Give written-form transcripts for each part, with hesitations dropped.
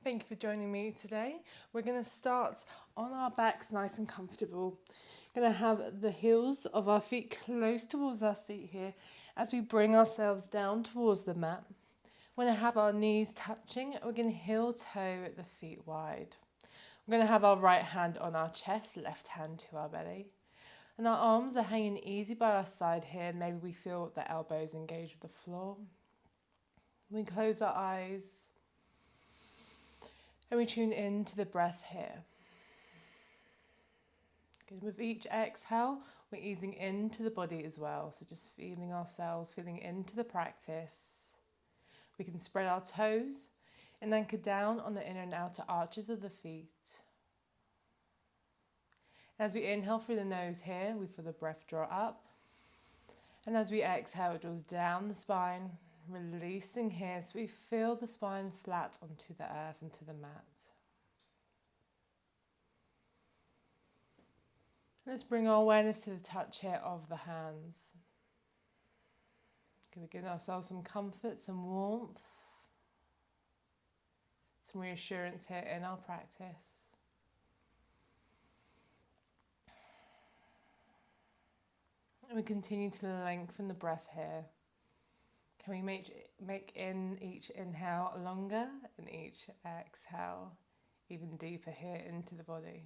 Thank you for joining me today. We're going to start on our backs nice and comfortable. Going to have the heels of our feet close towards our seat here as we bring ourselves down towards the mat. We're going to have our knees touching. We're going to heel toe the feet wide. We're going to have our right hand on our chest, left hand to our belly. And our arms are hanging easy by our side here. Maybe we feel the elbows engage with the floor. We close our eyes. And we tune in to the breath here. Good. With each exhale, we're easing into the body as well. So just feeling ourselves, feeling into the practice. We can spread our toes and anchor down on the inner and outer arches of the feet. As we inhale through the nose here, we feel the breath draw up. And as we exhale, it draws down the spine, releasing here, so we feel the spine flat onto the earth and to the mat. Let's bring our awareness to the touch here of the hands. Can we give ourselves some comfort, some warmth, some reassurance here in our practice. And we continue to lengthen the breath here. Can we make in each inhale longer and each exhale even deeper here into the body?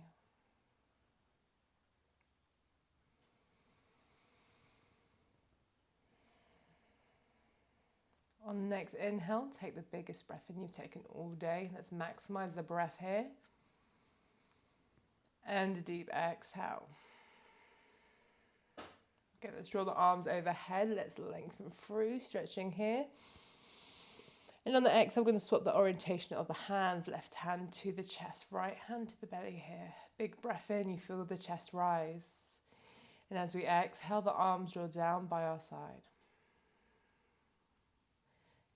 On the next inhale, take the biggest breath in you've taken all day. Let's maximize the breath here. And a deep exhale. Okay, let's draw the arms overhead. Let's lengthen through, stretching here. And on the exhale, we're going to swap the orientation of the hands. Left hand to the chest, right hand to the belly here. Big breath in, you feel the chest rise. And as we exhale, the arms draw down by our side.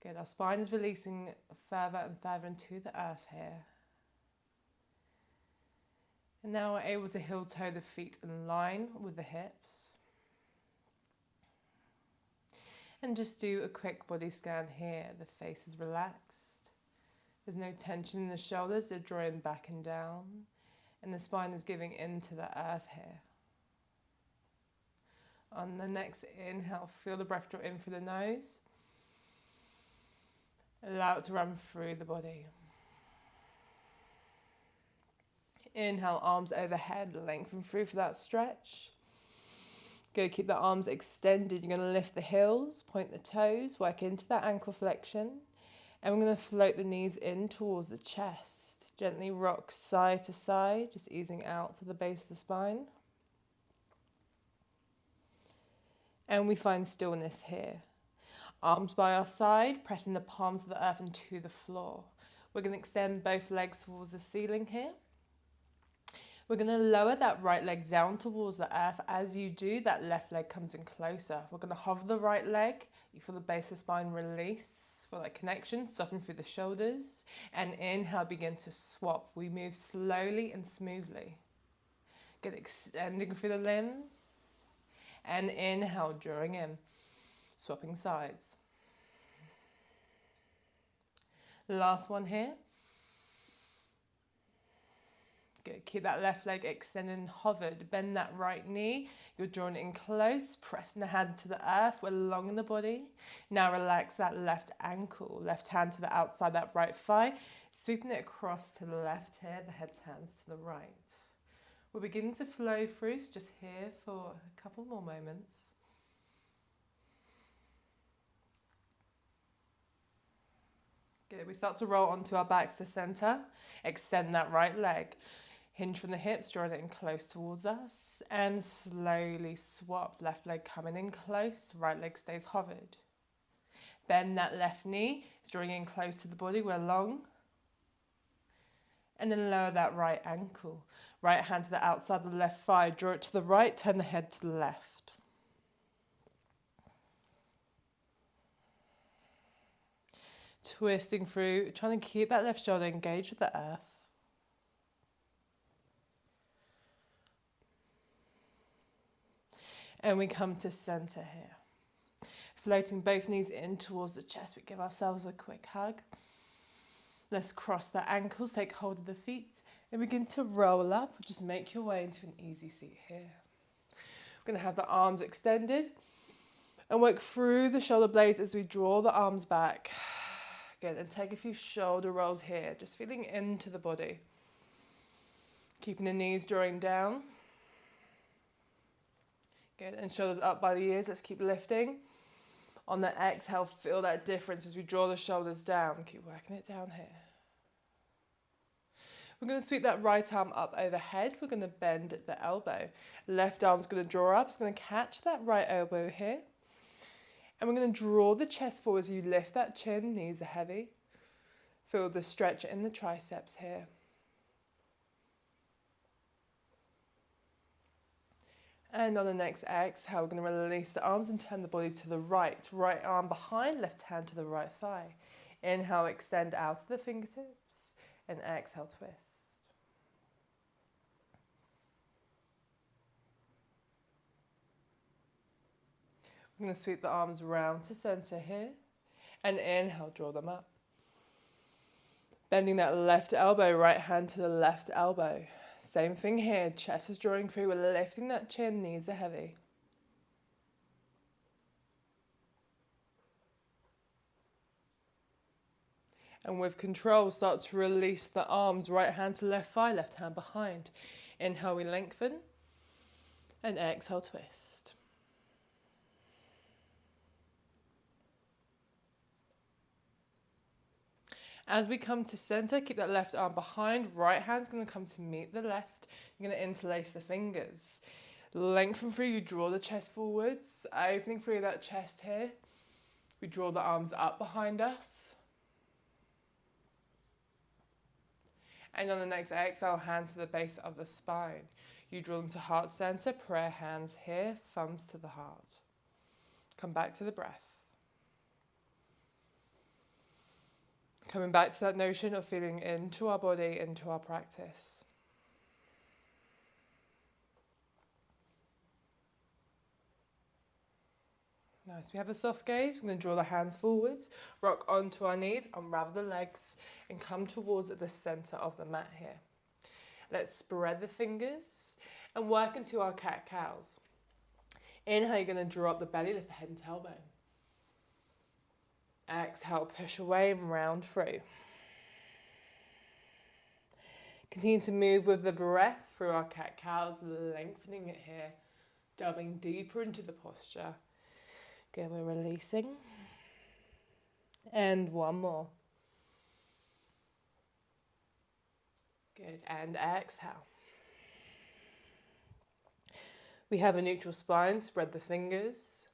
Good, our spine is releasing further and further into the earth here. And now we're able to heel toe the feet in line with the hips. And just do a quick body scan here. The face is relaxed. There's no tension in the shoulders, they're drawing back and down. And the spine is giving into the earth here. On the next inhale, feel the breath draw in through the nose. Allow it to run through the body. Inhale, arms overhead, lengthen through for that stretch. Good, keep the arms extended. You're going to lift the heels, point the toes, work into that ankle flexion. And we're going to float the knees in towards the chest. Gently rock side to side, just easing out to the base of the spine. And we find stillness here. Arms by our side, pressing the palms of the earth into the floor. We're going to extend both legs towards the ceiling here. We're going to lower that right leg down towards the earth. As you do, that left leg comes in closer. We're going to hover the right leg. You feel the base of the spine release. Feel that connection, soften through the shoulders. And inhale, begin to swap. We move slowly and smoothly. Good, extending through the limbs. And inhale, drawing in. Swapping sides. Last one here. Good. Keep that left leg extended and hovered. Bend that right knee. You're drawing in close, pressing the hand to the earth. We're long in the body. Now relax that left ankle. Left hand to the outside, that right thigh. Sweeping it across to the left here. The head turns to the right. We're beginning to flow through, so just here for a couple more moments. Good. We start to roll onto our backs to center. Extend that right leg. Hinge from the hips, drawing it in close towards us. And slowly swap. Left leg coming in close. Right leg stays hovered. Bend that left knee. It's drawing in close to the body. We're long. And then lower that right ankle. Right hand to the outside of the left thigh. Draw it to the right. Turn the head to the left. Twisting through. Trying to keep that left shoulder engaged with the earth. And we come to center here. Floating both knees in towards the chest, we give ourselves a quick hug. Let's cross the ankles, take hold of the feet, and begin to roll up. Just make your way into an easy seat here. We're going to have the arms extended and work through the shoulder blades as we draw the arms back. Good, and take a few shoulder rolls here, just feeling into the body. Keeping the knees drawing down. Good, and shoulders up by the ears, let's keep lifting. On the exhale, feel that difference as we draw the shoulders down. Keep working it down here. We're going to sweep that right arm up overhead. We're going to bend at the elbow. Left arm's going to draw up. It's going to catch that right elbow here. And we're going to draw the chest forward as you lift that chin. Knees are heavy. Feel the stretch in the triceps here. And on the next exhale, we're going to release the arms and turn the body to the right. Right arm behind, left hand to the right thigh. Inhale, extend out of the fingertips. And exhale, twist. We're going to sweep the arms round to center here. And inhale, draw them up. Bending that left elbow, right hand to the left elbow. Same thing here, chest is drawing through, we're lifting that chin, knees are heavy. And with control, start to release the arms, right hand to left thigh, left hand behind. Inhale, we lengthen. And exhale, twist. As we come to center, keep that left arm behind. Right hand's going to come to meet the left. You're going to interlace the fingers. Lengthen through, you draw the chest forwards. Opening through that chest here. We draw the arms up behind us. And on the next exhale, hands to the base of the spine. You draw them to heart center, prayer hands here, thumbs to the heart. Come back to the breath. Coming back to that notion of feeling into our body, into our practice. Nice. We have a soft gaze. We're going to draw the hands forwards, rock onto our knees, unravel the legs, and come towards the center of the mat here. Let's spread the fingers and work into our cat-cows. Inhale, you're going to draw up the belly, lift the head and tailbone. Exhale, push away and round through. Continue to move with the breath through our cat-cows, lengthening it here, delving deeper into the posture. Good, we're releasing. And one more. Good, and exhale. We have a neutral spine, spread the fingers.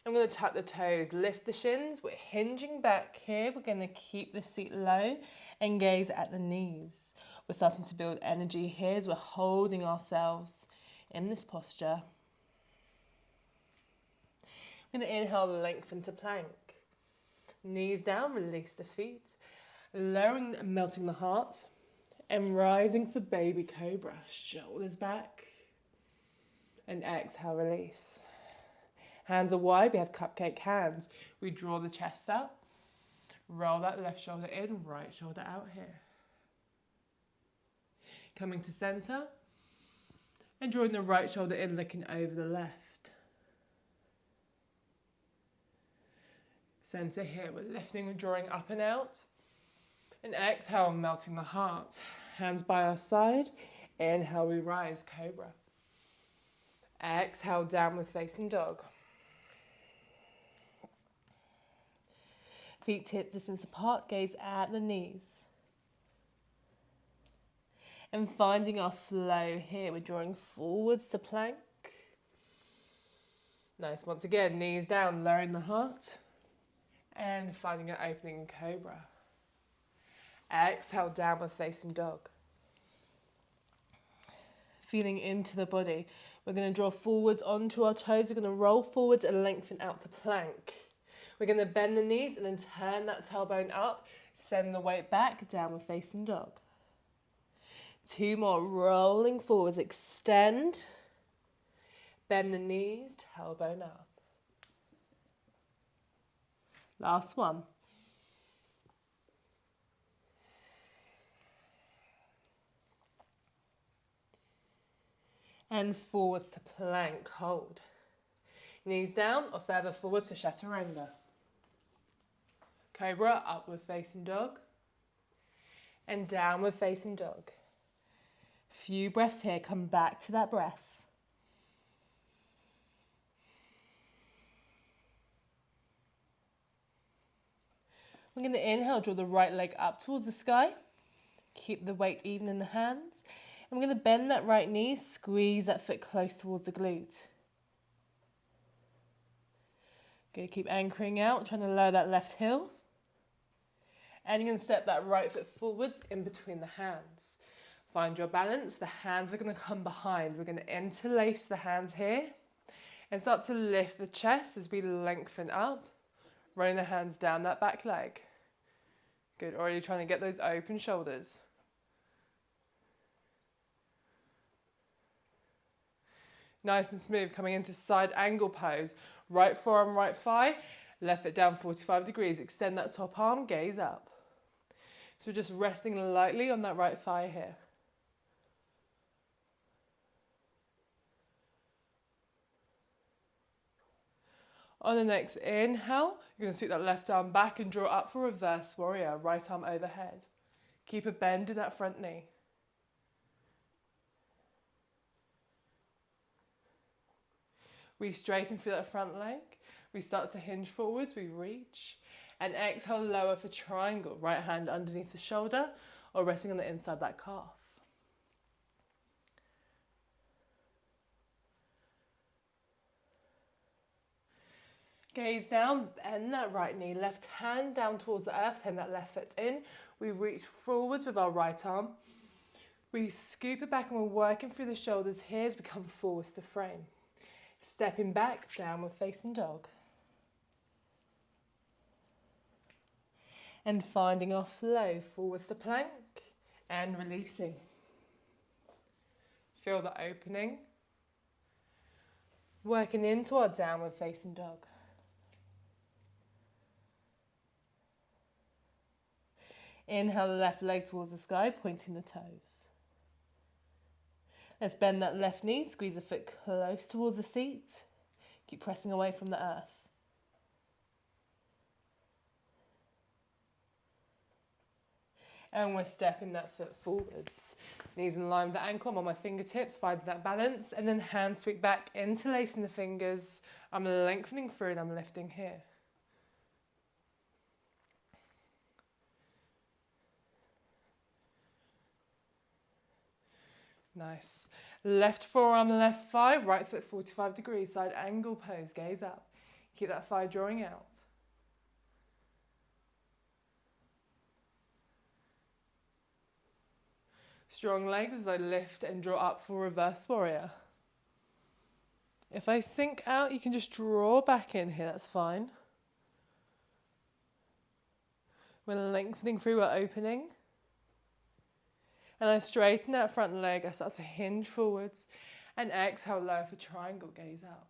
I'm going to tuck the toes, lift the shins. We're hinging back here. We're going to keep the seat low and gaze at the knees. We're starting to build energy here as we're holding ourselves in this posture. I'm going to inhale, lengthen to plank. Knees down, release the feet. Lowering and melting the heart. And rising for baby cobra. Shoulders back. And exhale, release. Hands are wide, we have cupcake hands. We draw the chest up, roll that left shoulder in, right shoulder out here. Coming to center, and drawing the right shoulder in, looking over the left. Center here, we're lifting and drawing up and out. And exhale, melting the heart. Hands by our side, inhale, we rise, cobra. Exhale, downward facing dog. Feet hip distance apart, gaze at the knees. And finding our flow here, we're drawing forwards to plank. Nice, once again, knees down, lowering the heart. And finding an opening in cobra. Exhale, downward facing dog. Feeling into the body. We're going to draw forwards onto our toes. We're going to roll forwards and lengthen out to plank. We're going to bend the knees and then turn that tailbone up. Send the weight back, downward facing dog. Two more, rolling forwards, extend. Bend the knees, tailbone up. Last one. And forwards to plank, hold. Knees down or further forwards for chaturanga. Cobra, upward facing dog. And downward facing dog. Few breaths here, come back to that breath. We're going to inhale, draw the right leg up towards the sky. Keep the weight even in the hands. And we're going to bend that right knee, squeeze that foot close towards the glute. Good, keep anchoring out, trying to lower that left heel. And you're going to step that right foot forwards in between the hands. Find your balance. The hands are going to come behind. We're going to interlace the hands here and start to lift the chest as we lengthen up. Rolling the hands down that back leg. Good, already trying to get those open shoulders. Nice and smooth, coming into side angle pose. Right forearm, right thigh, left foot down 45 degrees. Extend that top arm, gaze up. So we're just resting lightly on that right thigh here. On the next inhale, you're going to sweep that left arm back and draw up for reverse warrior, right arm overhead. Keep a bend in that front knee. We straighten through that front leg. We start to hinge forwards, we reach. And exhale, lower for triangle. Right hand underneath the shoulder or resting on the inside of that calf. Gaze down, bend that right knee, left hand down towards the earth, turn that left foot in. We reach forwards with our right arm. We scoop it back and we're working through the shoulders here as we come forwards to frame. Stepping back, downward facing dog. And finding our flow, forwards to plank and releasing. Feel the opening. Working into our downward facing dog. Inhale the left leg towards the sky, pointing the toes. Let's bend that left knee, squeeze the foot close towards the seat. Keep pressing away from the earth. And we're stepping that foot forwards. Knees in line with the ankle, I'm on my fingertips, find that balance. And then hand sweep back, interlacing the fingers. I'm lengthening through and I'm lifting here. Nice. Left forearm, left thigh, right foot 45 degrees, side angle pose, gaze up. Keep that thigh drawing out. Strong legs as I lift and draw up for reverse warrior. If I sink out, you can just draw back in here, that's fine. We're lengthening through, we're opening. And I straighten that front leg, I start to hinge forwards and exhale, lower for triangle, gaze up.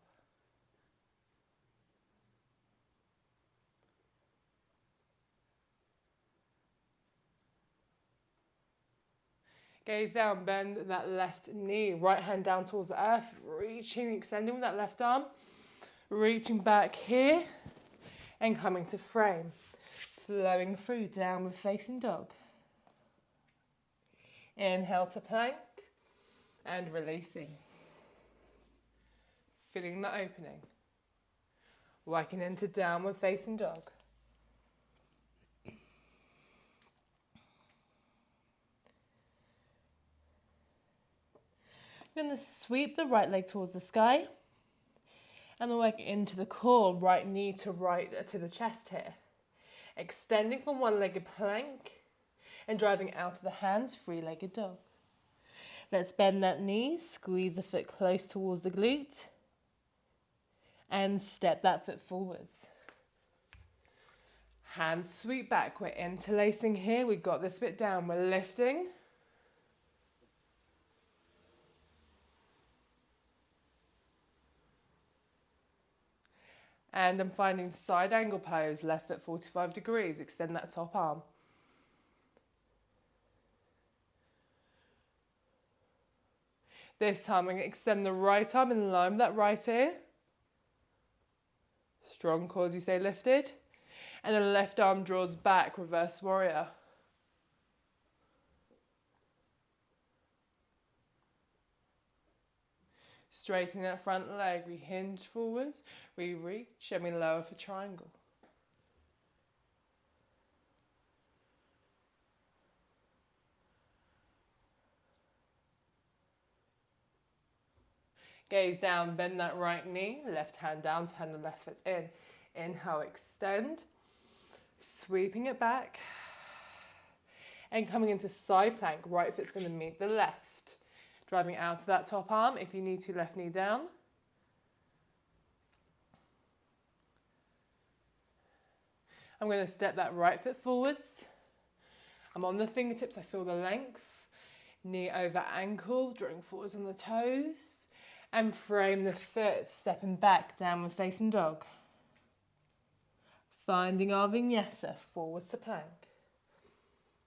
Gaze down, bend that left knee, right hand down towards the earth, reaching, extending with that left arm, reaching back here and coming to frame. Flowing through, downward facing dog. Inhale to plank and releasing. Feeling the opening. Working into downward facing dog. I'm going to sweep the right leg towards the sky and then work into the core, right knee to the chest here. Extending from one-legged plank and driving out of the hands, three-legged dog. Let's bend that knee, squeeze the foot close towards the glute and step that foot forwards. Hands sweep back, we're interlacing here, we've got this bit down, we're lifting. And I'm finding side angle pose, left foot 45 degrees, extend that top arm. This time I'm going to extend the right arm in line with that right ear. Strong core as you stay lifted. And then left arm draws back, reverse warrior. Straighten that front leg, we hinge forwards, we reach and we lower for triangle. Gaze down, bend that right knee, left hand down, turn the left foot in. Inhale, extend, sweeping it back. And coming into side plank, right foot's going to meet the left. Driving out of that top arm, if you need to, left knee down. I'm going to step that right foot forwards. I'm on the fingertips, I feel the length. Knee over ankle, drawing forwards on the toes. And frame the foot, stepping back, downward facing dog. Finding our vinyasa, forwards to plank.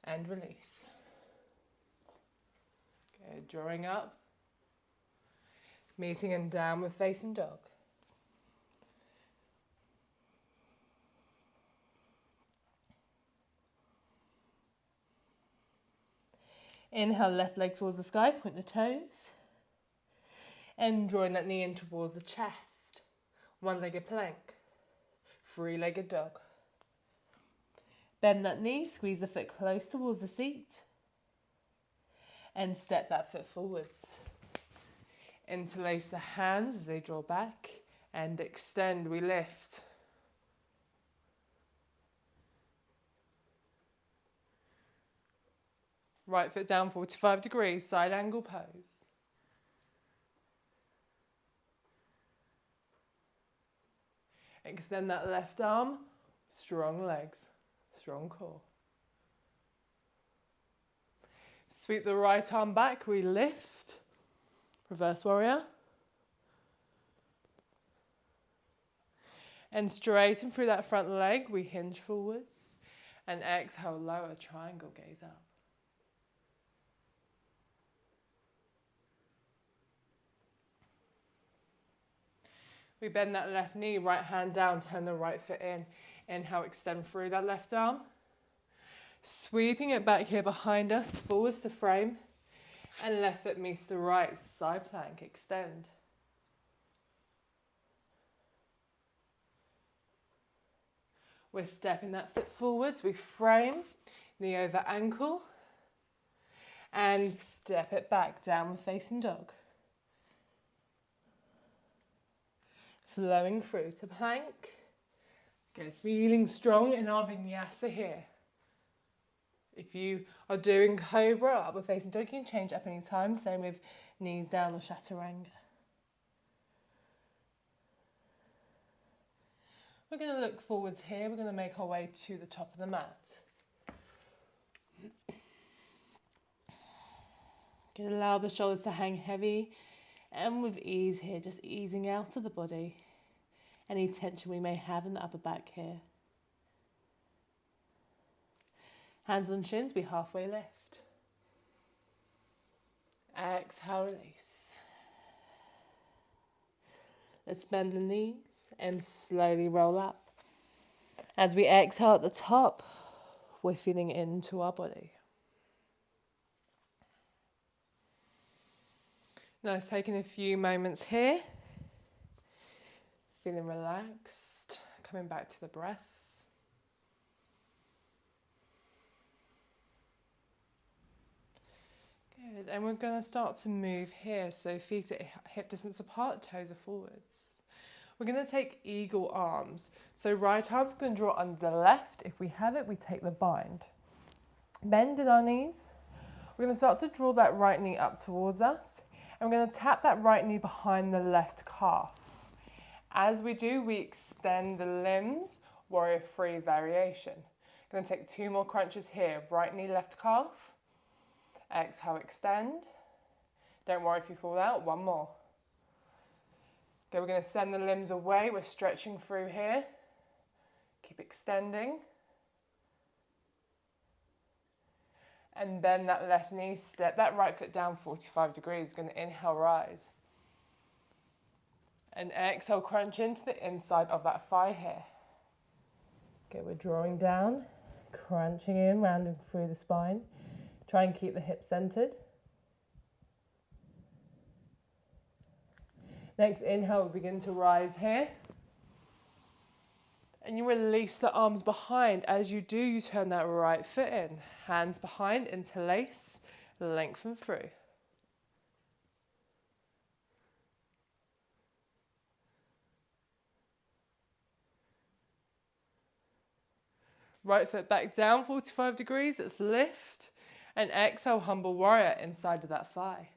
And release. Good, drawing up. Meeting in downward facing dog. Inhale, left leg towards the sky, point the toes. And drawing that knee in towards the chest. One-legged plank. Three-legged dog. Bend that knee, squeeze the foot close towards the seat. And step that foot forwards. Interlace the hands as they draw back. And extend, we lift. Right foot down, 45 degrees, side angle pose. Extend that left arm, strong legs, strong core. Sweep the right arm back, we lift. Reverse warrior. And straighten through that front leg, we hinge forwards. And exhale, lower triangle, gaze up. We bend that left knee, right hand down, turn the right foot in. Inhale, extend through that left arm. Sweeping it back here behind us, forwards to frame. And left foot meets the right, side plank, extend. We're stepping that foot forwards, we frame, knee over ankle. And step it back, downward facing dog. Flowing through to plank. Good, feeling strong in our vinyasa here. If you are doing cobra, upward facing dog, you can change up any time. Same with knees down or chaturanga. We're going to look forwards here. We're going to make our way to the top of the mat. Going to allow the shoulders to hang heavy and with ease here, just easing out of the body. Any tension we may have in the upper back here. Hands on shins, we halfway lift. Exhale, release. Let's bend the knees and slowly roll up. As we exhale at the top, we're feeling into our body. Now it's taking a few moments here. Feeling relaxed, coming back to the breath. Good, and we're going to start to move here. So feet at hip distance apart, toes are forwards. We're going to take eagle arms. So right arm's going to draw under the left. If we have it, we take the bind. Bend in our knees. We're going to start to draw that right knee up towards us. And we're going to tap that right knee behind the left calf. As we do, we extend the limbs, warrior three variation. Going to take 2 more crunches here. Right knee, left calf. Exhale, extend. Don't worry if you fall out. 1 more. Okay, we're going to send the limbs away. We're stretching through here. Keep extending. And bend that left knee, step that right foot down 45 degrees. We're going to inhale, rise. And exhale, crunch into the inside of that thigh here. Okay, we're drawing down, crunching in, rounding through the spine. Try and keep the hips centered. Next inhale, we begin to rise here. And you release the arms behind. As you do, you turn that right foot in. Hands behind, interlace, lengthen through. Right foot back down 45 degrees, let's lift. And exhale, humble warrior inside of that thigh.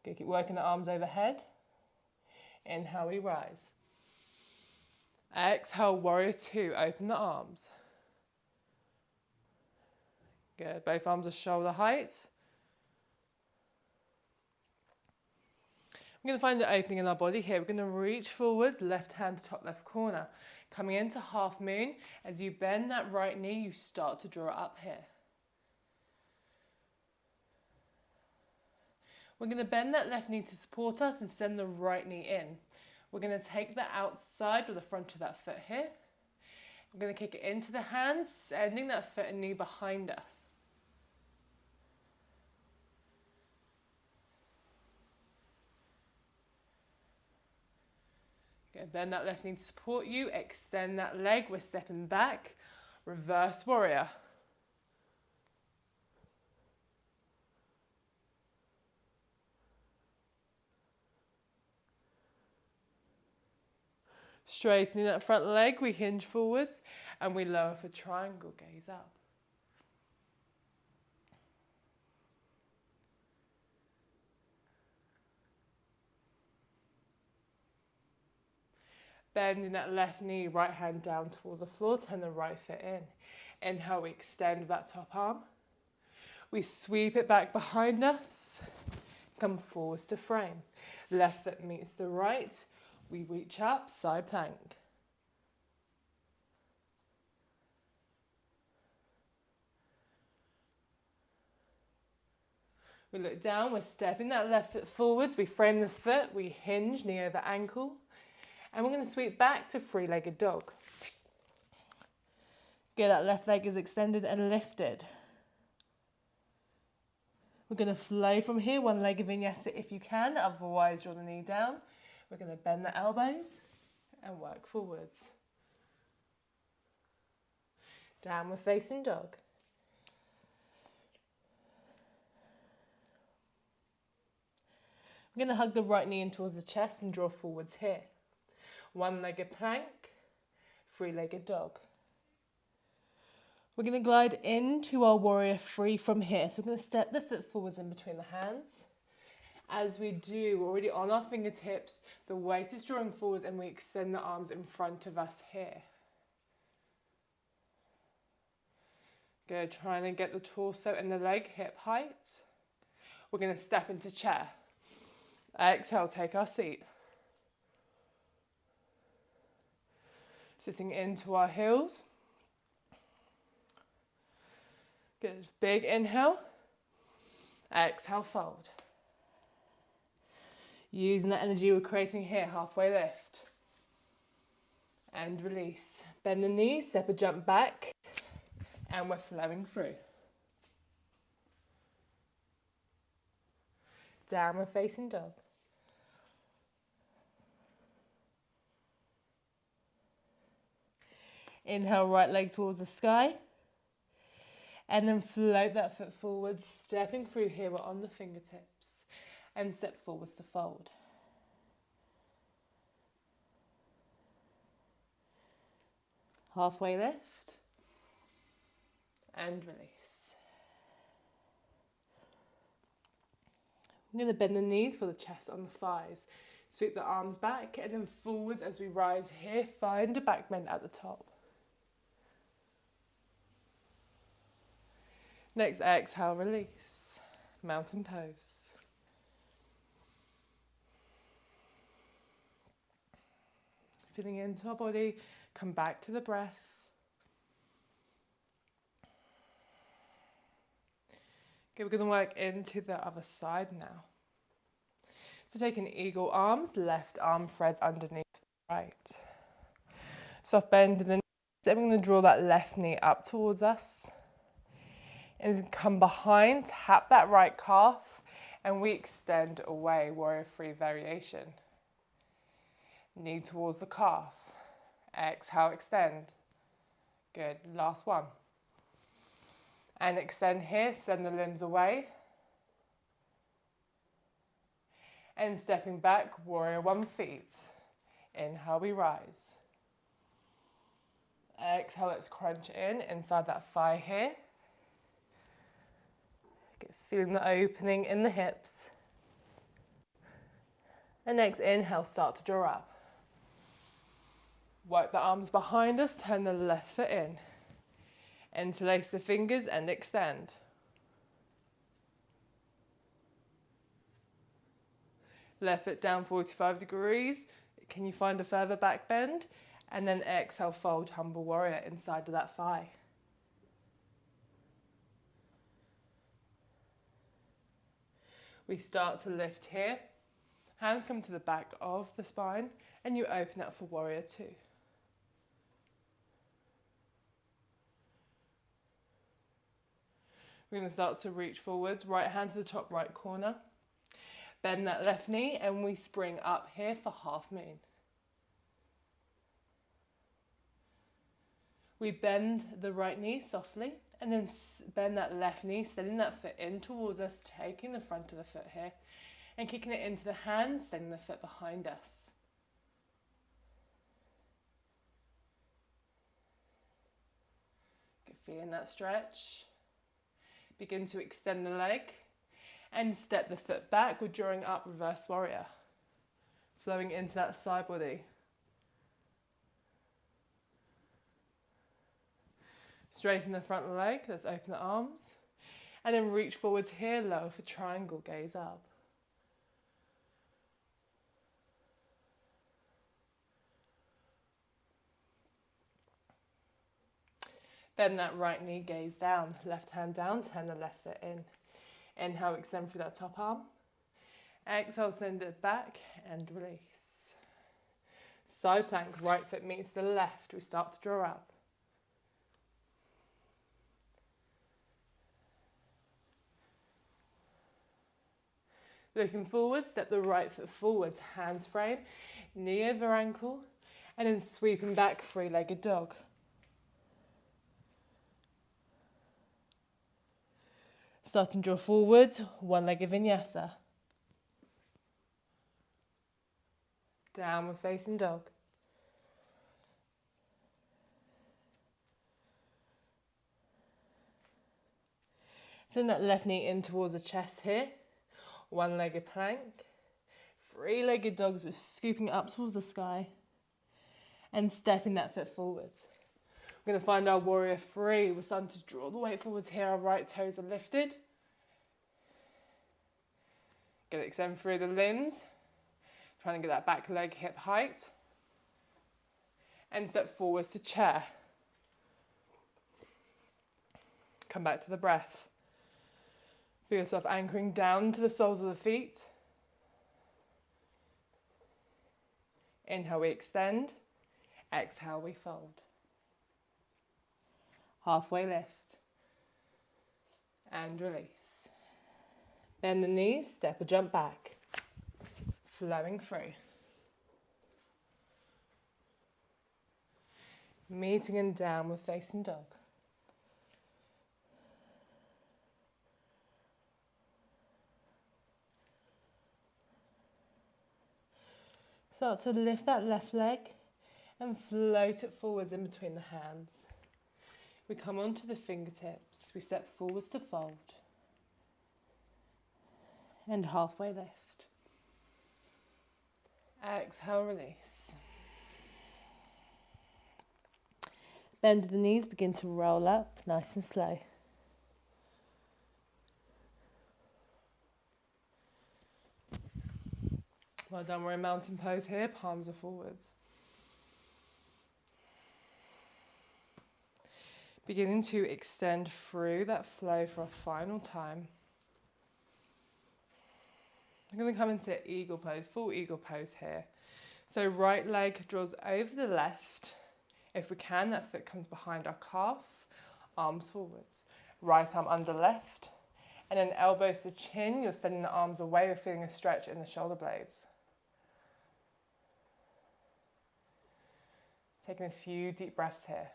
Okay, keep working the arms overhead. Inhale, we rise. Exhale, warrior two, open the arms. Good, both arms are shoulder height. We're going to find an opening in our body here. We're going to reach forwards, left hand to top left corner. Coming into half moon, as you bend that right knee, you start to draw it up here. We're going to bend that left knee to support us and send the right knee in. We're going to take the outside or the front of that foot here. We're going to kick it into the hands, sending that foot and knee behind us. Bend that left knee to support you, extend that leg, we're stepping back, reverse warrior. Straightening that front leg, we hinge forwards and we lower for triangle, gaze up. Bending that left knee, right hand down towards the floor, turn the right foot in. Inhale, we extend that top arm. We sweep it back behind us, come forwards to frame. Left foot meets the right, we reach up, side plank. We look down, we're stepping that left foot forwards, we frame the foot, we hinge, knee over ankle. And we're going to sweep back to three-legged dog. Get that left leg is extended and lifted. We're going to flow from here, one leg vinyasa if you can, otherwise draw the knee down. We're going to bend the elbows and work forwards. Downward facing dog. We're going to hug the right knee in towards the chest and draw forwards here. One-legged plank, three-legged dog. We're going to glide into our warrior three from here. So we're going to step the foot forwards in between the hands. As we do, we're already on our fingertips. The weight is drawing forwards and we extend the arms in front of us here. Good, trying to get the torso and the leg hip height. We're going to step into chair. Exhale, take our seat. Sitting into our heels. Good. Big inhale. Exhale, fold. Using the energy we're creating here, halfway lift. And release. Bend the knees, step a jump back. And we're flowing through. Downward facing dog. Inhale, right leg towards the sky. And then float that foot forwards, stepping through here, we're on the fingertips. And step forwards to fold. Halfway lift. And release. I'm going to bend the knees for the chest on the thighs. Sweep the arms back and then forwards as we rise here. Find a back bend at the top. Next exhale, release. Mountain pose. feeling into our body. Come back to the breath. Okay, we're going to work into the other side now. So taking eagle arms, left arm threads underneath the right. Soft bend in the knees. Then we're going to draw that left knee up towards us. And come behind, tap that right calf, and we extend away, warrior three variation. Knee towards the calf. Exhale, extend. Good, last one. And extend here, send the limbs away. And stepping back, warrior one feet. Inhale, we rise. Exhale, let's crunch in inside that thigh here. Feeling the opening in the hips. And next inhale, start to draw up. Work the arms behind us, turn the left foot in. Interlace the fingers and extend. Left foot down 45 degrees. Can you find a further back bend? And then exhale, fold, humble warrior inside of that thigh. We start to lift here. Hands come to the back of the spine and you open up for warrior two. We're going to start to reach forwards, right hand to the top right corner. Bend that left knee and we spring up here for half moon. We bend the right knee softly and then bend that left knee, sending that foot in towards us, taking the front of the foot here and kicking it into the hand, sending the foot behind us. Good, feeling that stretch. Begin to extend the leg and step the foot back. We're drawing up reverse warrior, flowing into that side body. Straighten the front leg, let's open the arms. And then reach forwards here, lower for triangle, gaze up. Bend that right knee, gaze down. Left hand down, turn the left foot in. Inhale, extend through that top arm. Exhale, send it back and release. Side plank, right foot meets the left. We start to draw up. Looking forward, step the right foot forwards, hands frame, knee over ankle, and then sweeping back, three-legged dog. Start and draw forwards, one-legged vinyasa. Downward facing dog. Send that left knee in towards the chest here. One-legged plank. Three-legged dogs with scooping up towards the sky. And stepping that foot forwards. We're going to find our warrior three. We're starting to draw the weight forwards here. Our right toes are lifted. Get it, extend through the limbs. Trying to get that back leg hip height. And step forwards to chair. Come back to the breath. Feel yourself anchoring down to the soles of the feet. Inhale, we extend. Exhale, we fold. Halfway lift. And release. Bend the knees, step or jump back. Flowing through. Meeting in downward facing dog. Start to lift that left leg and float it forwards in between the hands. We come onto the fingertips. We step forwards to fold. And halfway lift. Exhale, release. Bend the knees, begin to roll up, nice and slow. Well done, we're in mountain pose here, palms are forwards. Beginning to extend through that flow for a final time. I'm going to come into eagle pose, full eagle pose here. So right leg draws over the left. If we can, that foot comes behind our calf, arms forwards. Right arm under left. And then elbows to chin, you're sending the arms away, you're feeling a stretch in the shoulder blades. Taking a few deep breaths here.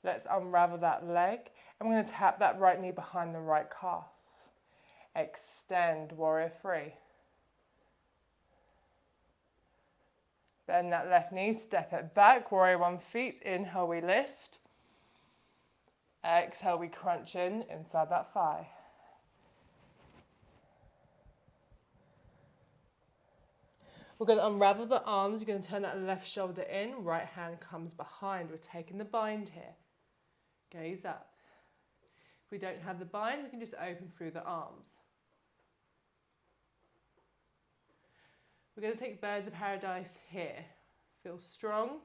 Let's unravel that leg. I'm going to tap that right knee behind the right calf. Extend, warrior three. Bend that left knee, step it back, warrior one feet. Inhale, we lift. Exhale, we crunch in inside that thigh. We're going to unravel the arms. You're going to turn that left shoulder in. Right hand comes behind. We're taking the bind here. Gaze up. If we don't have the bind, we can just open through the arms. We're going to take birds of paradise here. Feel strong.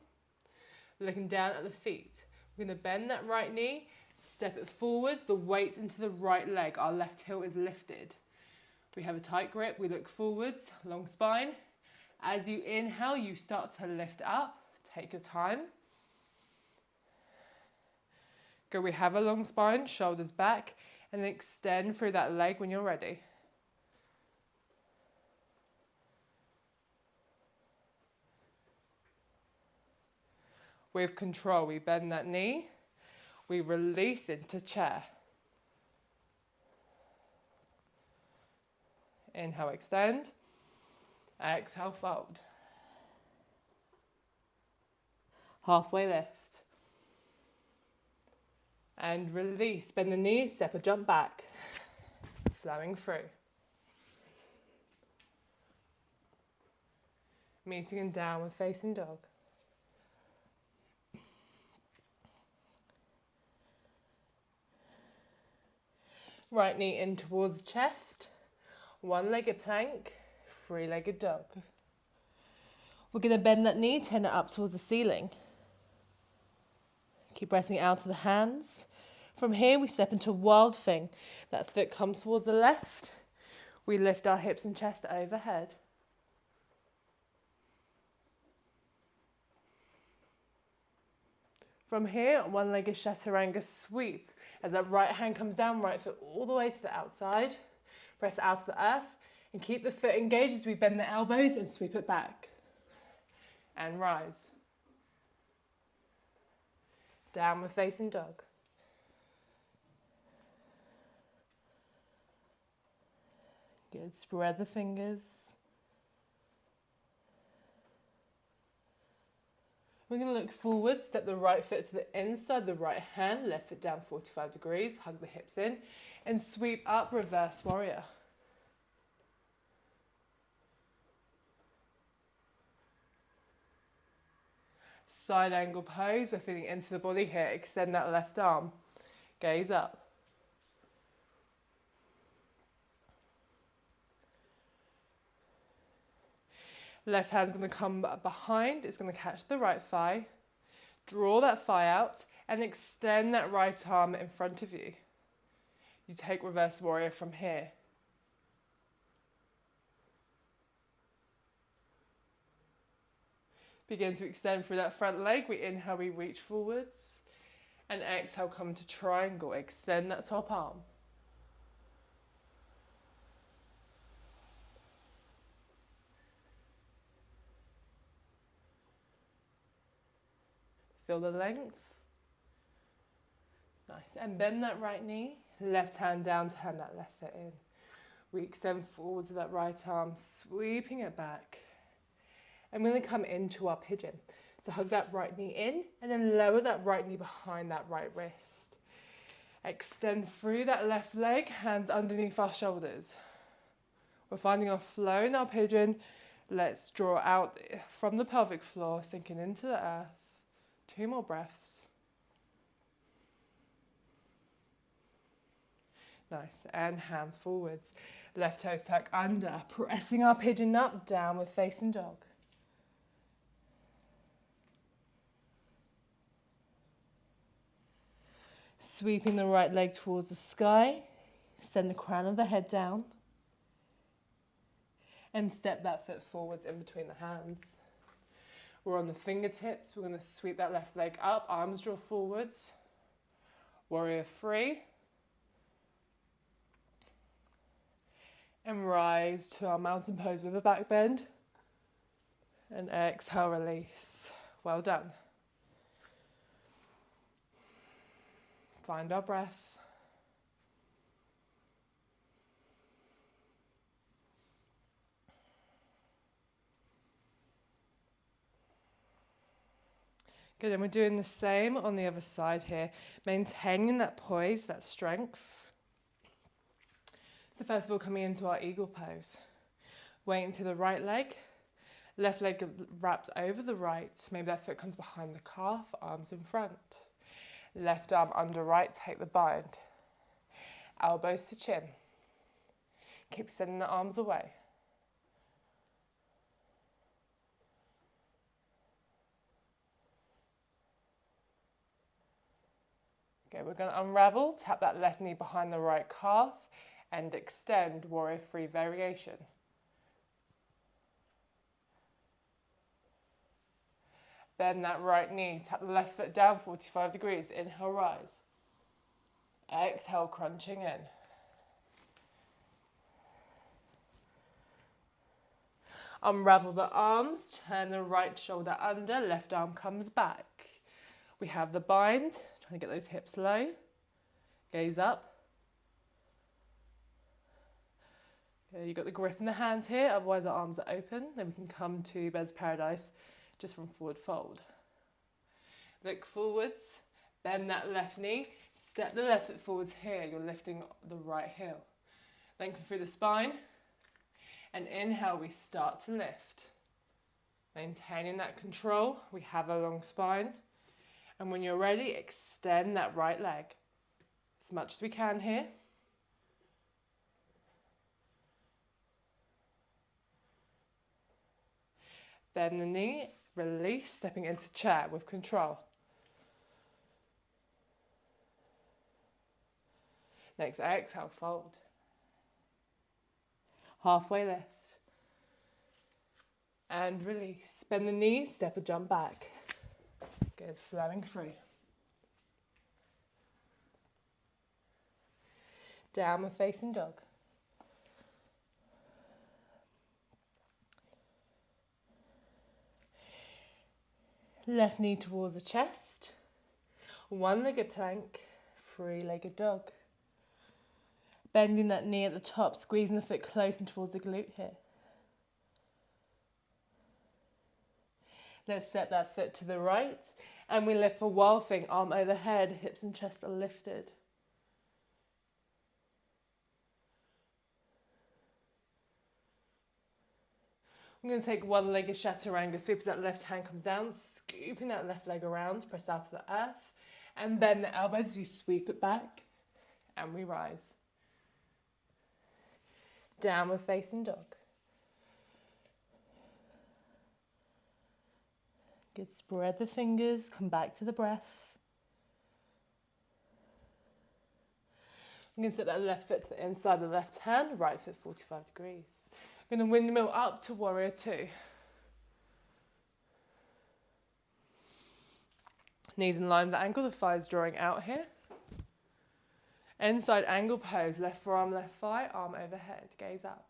Looking down at the feet. We're going to bend that right knee, step it forwards, the weight's into the right leg. Our left heel is lifted. We have a tight grip, we look forwards, long spine. As you inhale, you start to lift up. Take your time. Good, we have a long spine, shoulders back, and then extend through that leg when you're ready. With control, we bend that knee, we release into chair. Inhale, extend. Exhale, fold. Halfway lift. And release. Bend the knees, step or jump back. Flowing through. Meeting in downward facing dog. Right knee in towards the chest. One-legged plank. Three-legged dog. We're going to bend that knee, turn it up towards the ceiling. Keep pressing out to the hands. From here, we step into wild thing. That foot comes towards the left. We lift our hips and chest overhead. From here, one-legged chaturanga sweep. As that right hand comes down, right foot all the way to the outside. Press out to the earth and keep the foot engaged as we bend the elbows and sweep it back. And rise. Downward facing dog. Good, spread the fingers. We're going to look forward, step the right foot to the inside, the right hand, left foot down 45 degrees, hug the hips in, and sweep up, reverse warrior. Side angle pose, we're feeling into the body here, extend that left arm, gaze up. Left hand's going to come behind, it's going to catch the right thigh, draw that thigh out and extend that right arm in front of you. You take reverse warrior from here. Begin to extend through that front leg. We inhale, we reach forwards. And exhale, come to triangle. Extend that top arm. Feel the length. Nice. And bend that right knee. Left hand down, turn that left foot in. We extend forwards with that right arm, sweeping it back. I'm going to come into our pigeon. So hug that right knee in and then lower that right knee behind that right wrist. Extend through that left leg, hands underneath our shoulders. We're finding our flow in our pigeon. Let's draw out from the pelvic floor, sinking into the earth. 2 more breaths. Nice. And hands forwards. Left toes tuck under. Pressing our pigeon up, downward facing dog. Sweeping the right leg towards the sky. Send the crown of the head down. And step that foot forwards in between the hands. We're on the fingertips. We're going to sweep that left leg up. Arms draw forwards. Warrior three. And rise to our mountain pose with a back bend. And exhale, release. Well done. Find our breath. Good, and we're doing the same on the other side here, maintaining that poise, that strength. So first of all, coming into our eagle pose. Weighting to the right leg, left leg wraps over the right, maybe that foot comes behind the calf, arms in front. Left arm under right, take the bind. Elbows to chin. Keep sending the arms away. Okay, we're going to unravel, tap that left knee behind the right calf and extend warrior three variation. Bend that right knee, tap the left foot down 45 degrees, inhale, rise. Exhale, crunching in. Unravel the arms, turn the right shoulder under, left arm comes back. We have the bind, trying to get those hips low. Gaze up. Okay, you've got the grip in the hands here, otherwise our arms are open. Then we can come to Bear's Paradise just from forward fold. Look forwards, bend that left knee, step the left foot forwards here, you're lifting the right heel. Lengthen through the spine, and inhale, we start to lift. Maintaining that control, we have a long spine. And when you're ready, extend that right leg as much as we can here. Bend the knee, release, stepping into chair with control. Next exhale, fold. Halfway lift. And release. Bend the knees, step a jump back. Good, flowing through. Downward facing dog. Left knee towards the chest. One-legged plank, three-legged dog. Bending that knee at the top, squeezing the foot close and towards the glute here. Let's step that foot to the right and we lift for wild thing, arm overhead, hips and chest are lifted. I'm going to take one-legged chaturanga, sweep as that left hand comes down, scooping that left leg around, press out to the earth, and bend the elbows as you sweep it back, and we rise. Downward facing dog. Good, spread the fingers, come back to the breath. I'm going to set that left foot to the inside of the left hand, right foot 45 degrees. I'm going to windmill up to warrior two. Knees in line with the ankle, the thighs drawing out here. Inside angle pose, left forearm, left thigh, arm overhead, gaze up.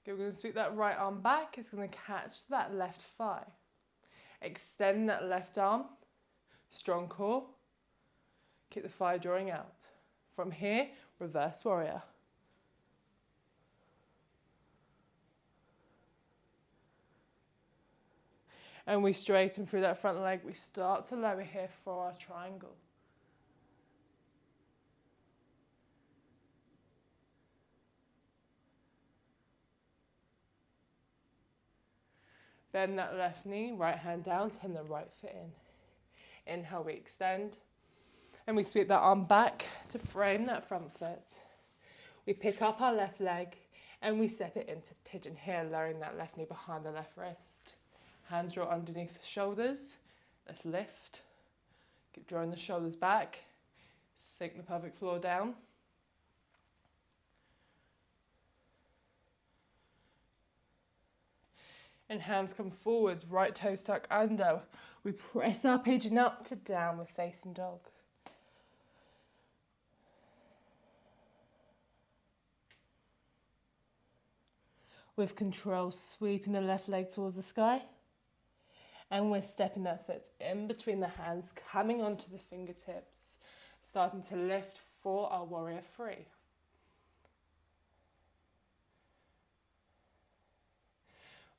Okay, we're going to sweep that right arm back. It's going to catch that left thigh. Extend that left arm, strong core. Keep the thigh drawing out. From here, reverse warrior. And we straighten through that front leg. We start to lower here for our triangle. Bend that left knee, right hand down, turn the right foot in. Inhale, we extend. And we sweep that arm back to frame that front foot. We pick up our left leg and we step it into pigeon here, lowering that left knee behind the left wrist. Hands draw underneath the shoulders. Let's lift. Keep drawing the shoulders back. Sink the pelvic floor down. And hands come forwards, right toes tuck under. We press our pigeon up to downward facing dog. With control, sweeping the left leg towards the sky. And we're stepping that foot in between the hands, coming onto the fingertips, starting to lift for our warrior three.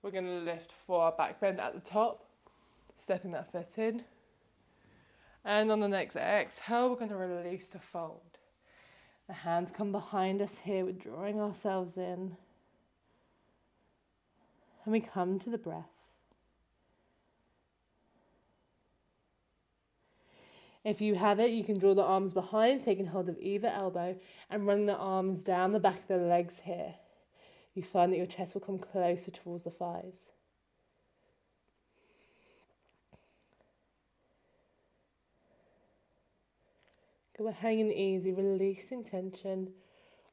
We're going to lift for our back bend at the top, stepping that foot in. And on the next exhale, we're going to release to fold. The hands come behind us here, we're drawing ourselves in. And we come to the breath. If you have it, you can draw the arms behind, taking hold of either elbow and running the arms down the back of the legs here. You find that your chest will come closer towards the thighs. Okay, we're hanging easy, releasing tension,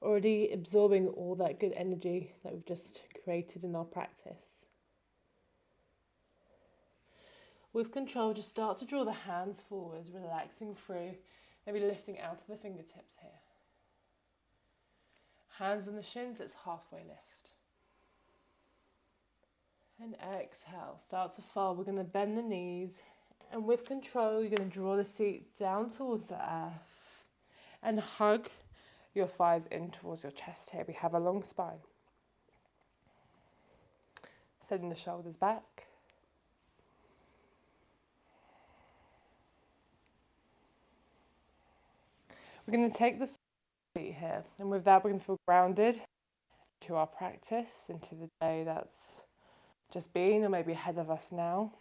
already absorbing all that good energy that we've just created in our practice. With control, just start to draw the hands forwards, relaxing through, maybe lifting out to the fingertips here. Hands on the shins, let's halfway lift. And exhale, start to fold. We're going to bend the knees, and with control, you're going to draw the seat down towards the earth and hug your thighs in towards your chest here. We have a long spine. Sending the shoulders back. We're going to take the feet here, and with that we're going to feel grounded to our practice, into the day that's just been or maybe ahead of us now.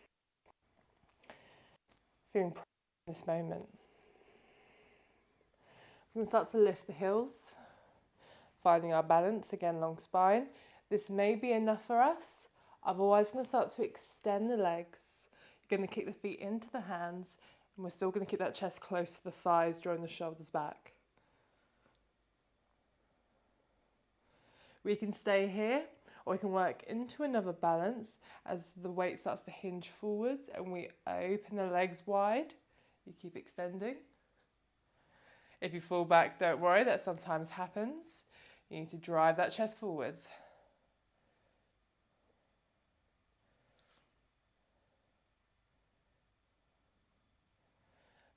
Feeling present in this moment. We're going to start to lift the heels, finding our balance, again long spine. This may be enough for us, otherwise we're going to start to extend the legs. You're going to kick the feet into the hands, and we're still going to keep that chest close to the thighs, drawing the shoulders back. We can stay here, or we can work into another balance as the weight starts to hinge forwards and we open the legs wide. You keep extending. If you fall back, don't worry, that sometimes happens. You need to drive that chest forwards.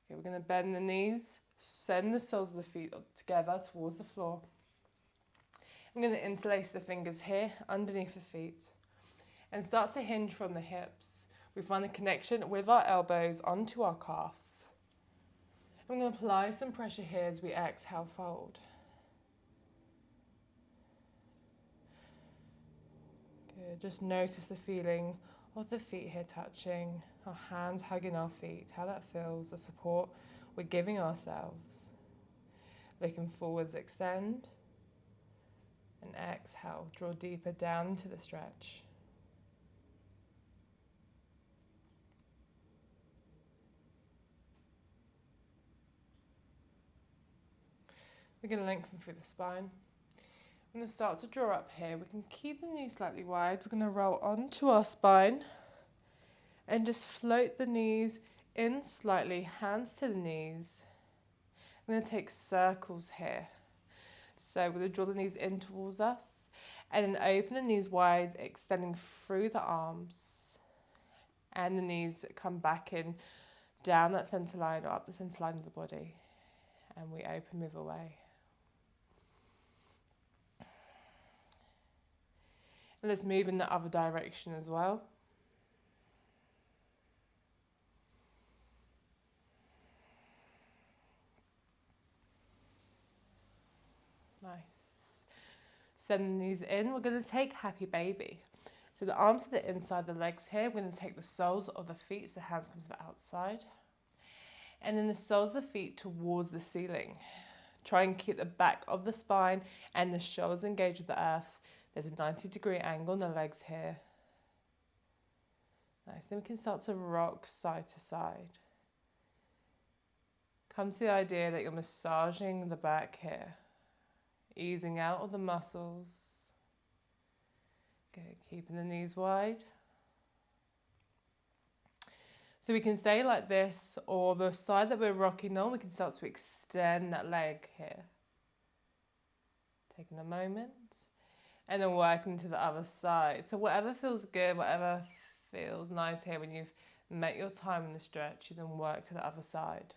Okay, we're going to bend the knees, send the soles of the feet together towards the floor. I'm going to interlace the fingers here underneath the feet and start to hinge from the hips. We find a connection with our elbows onto our calves. I'm going to apply some pressure here as we exhale, fold. Good. Just notice the feeling of the feet here touching, our hands hugging our feet, how that feels, the support we're giving ourselves. Looking forwards, extend. And exhale, draw deeper down into the stretch. We're going to lengthen through the spine. I'm going to start to draw up here. We can keep the knees slightly wide. We're going to roll onto our spine and just float the knees in slightly, hands to the knees. I'm going to take circles here. So we're going to draw the knees in towards us and then open the knees wide, extending through the arms. And the knees come back in, down that centre line or up the centre line of the body. And we open, move away. And let's move in the other direction as well. Nice. Send the knees in. We're going to take happy baby. So the arms to the inside of the legs here. We're going to take the soles of the feet, so the hands come to the outside. And then the soles of the feet towards the ceiling. Try and keep the back of the spine and the shoulders engaged with the earth. There's a 90-degree angle in the legs here. Nice. Then we can start to rock side to side. Come to the idea that you're massaging the back here, easing out all the muscles. Good. Keeping the knees wide. So we can stay like this, or the side that we're rocking on, we can start to extend that leg here. Taking a moment, and then working to the other side. So whatever feels good, whatever feels nice here, when you've met your time in the stretch, you then work to the other side.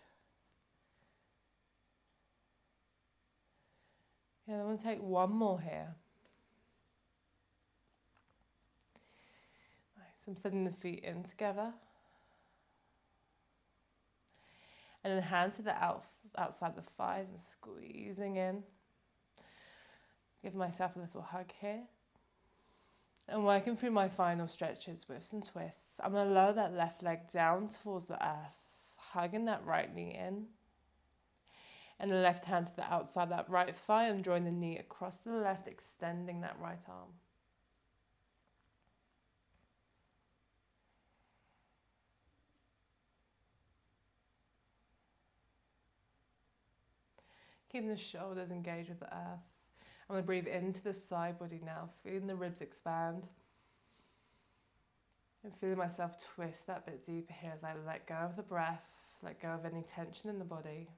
Yeah, then we'll take one more here. Nice. I'm setting the feet in together. And then hands to the outside the thighs. I'm squeezing in. Give myself a little hug here. And working through my final stretches with some twists. I'm going to lower that left leg down towards the earth, hugging that right knee in. And the left hand to the outside that right thigh. I'm drawing the knee across to the left, extending that right arm. Keeping the shoulders engaged with the earth. I'm going to breathe into the side body now, feeling the ribs expand. And feeling myself twist that bit deeper here as I let go of the breath, let go of any tension in the body.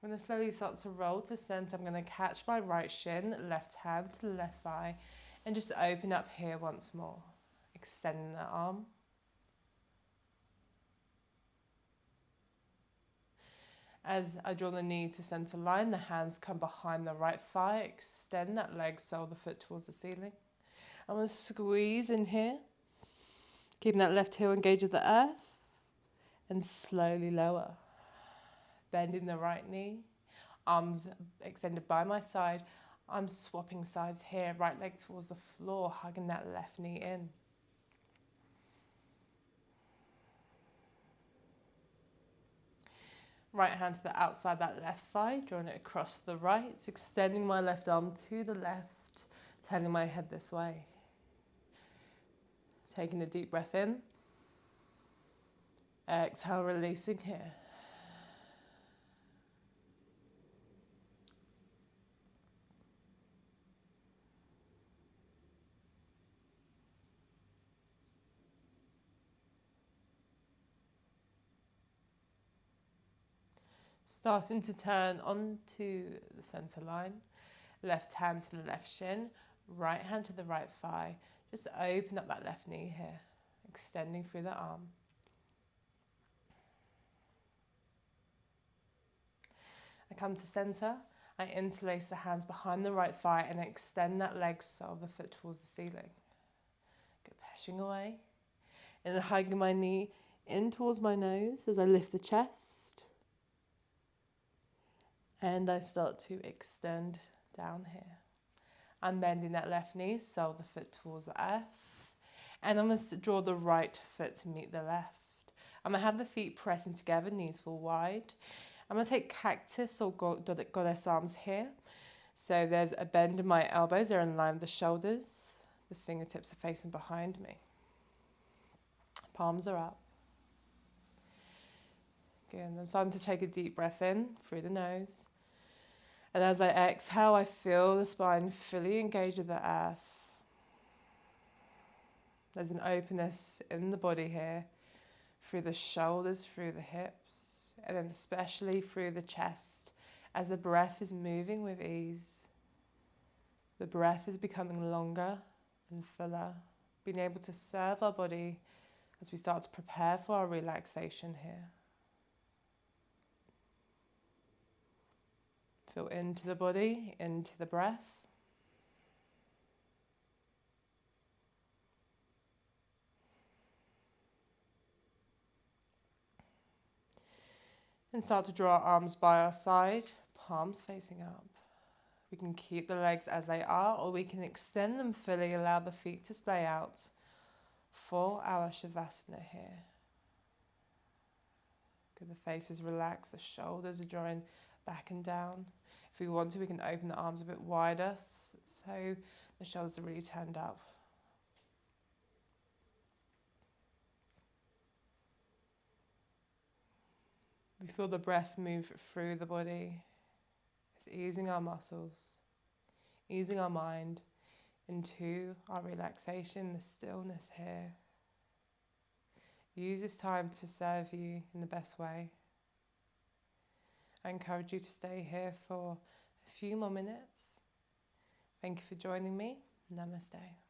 I'm going to slowly start to roll to center. I'm going to catch my right shin, left hand to the left thigh, and just open up here once more, extending the arm. As I draw the knee to center line, the hands come behind the right thigh, extend that leg, sole the foot towards the ceiling. I'm going to squeeze in here, keeping that left heel engaged with the earth, and slowly lower. Bending the right knee, arms extended by my side. I'm swapping sides here, right leg towards the floor, hugging that left knee in. Right hand to the outside that left thigh, drawing it across the right, extending my left arm to the left, turning my head this way. Taking a deep breath in. Exhale, releasing here. Starting to turn onto the center line. Left hand to the left shin, right hand to the right thigh. Just open up that left knee here, extending through the arm. I come to center. I interlace the hands behind the right thigh and extend that leg sole of the foot towards the ceiling. Good, pushing away. And then hugging my knee in towards my nose as I lift the chest. And I start to extend down here. I'm bending that left knee, sole the foot towards the earth. And I'm going to draw the right foot to meet the left. I'm going to have the feet pressing together, knees full wide. I'm going to take cactus or goddess arms here. So there's a bend in my elbows, they're in line with the shoulders. The fingertips are facing behind me. Palms are up. Good. I'm starting to take a deep breath in through the nose. And as I exhale, I feel the spine fully engaged with the earth. There's an openness in the body here, through the shoulders, through the hips, and then especially through the chest, as the breath is moving with ease. The breath is becoming longer and fuller, being able to serve our body as we start to prepare for our relaxation here. Feel into the body, into the breath. And start to draw our arms by our side, palms facing up. We can keep the legs as they are, or we can extend them fully, allow the feet to splay out for our Shavasana here. Good, the face is relaxed, the shoulders are drawing back and down. If we want to, we can open the arms a bit wider, so the shoulders are really turned up. We feel the breath move through the body. It's easing our muscles, easing our mind into our relaxation, the stillness here. Use this time to serve you in the best way. I encourage you to stay here for a few more minutes. Thank you for joining me. Namaste.